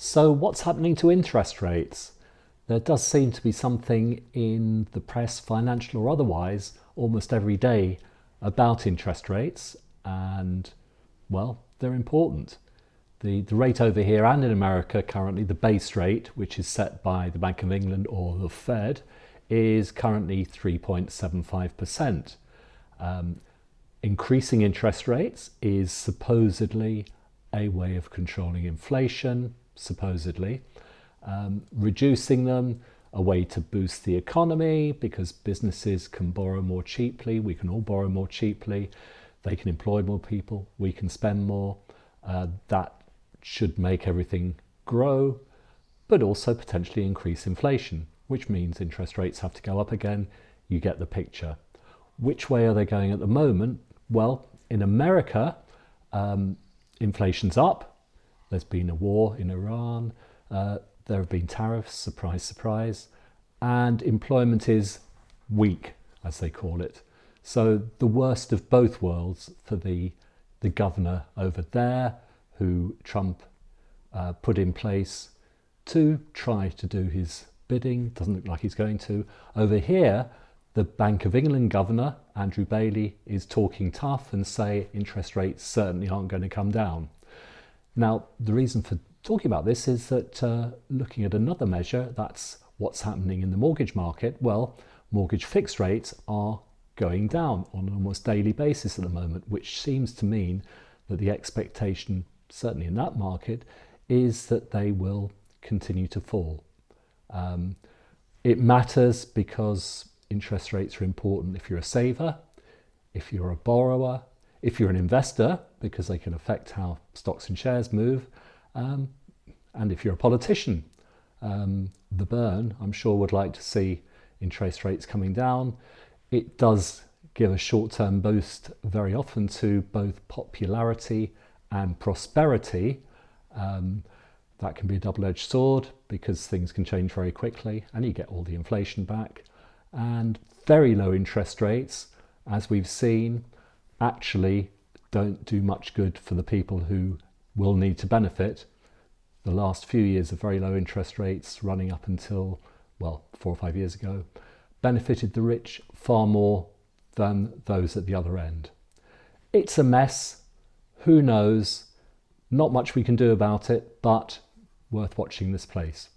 So what's happening to interest rates? There does seem to be something in the press, financial or otherwise, almost every day about interest rates, and well, they're important. The rate over here and in America currently, the base rate, which is set by the Bank of England or the Fed, is currently 3.75%. Increasing interest rates is supposedly a way of controlling inflation, supposedly. Reducing them, a way to boost the economy because businesses can borrow more cheaply, we can all borrow more cheaply, they can employ more people, we can spend more. That should make everything grow, but also potentially increase inflation, which means interest rates have to go up again. You get the picture. Which way are they going at the moment? Well, in America, inflation's up. There's been a war in Iran. There have been tariffs, surprise, surprise. And employment is weak, as they call it. So the worst of both worlds for the governor over there, who Trump put in place to try to do his bidding. Doesn't look like he's going to. Over here, the Bank of England governor, Andrew Bailey, is talking tough and say interest rates certainly aren't going to come down. Now, the reason for talking about this is that looking at another measure, that's what's happening in the mortgage market. Well, mortgage fixed rates are going down on an almost daily basis at the moment, which seems to mean that the expectation, certainly in that market, is that they will continue to fall. It matters because interest rates are important if you're a saver, if you're a borrower, if you're an investor, because they can affect how stocks and shares move, and if you're a politician. The Burn, I'm sure, would like to see interest rates coming down. It does give a short-term boost very often to both popularity and prosperity. That can be a double-edged sword because things can change very quickly and you get all the inflation back. And very low interest rates, as we've seen, actually don't do much good for the people who will need to benefit. The last few years of very low interest rates running up until, well, 4 or 5 years ago, benefited the rich far more than those at the other end. It's a mess. Who knows? Not much we can do about it, but worth watching this place.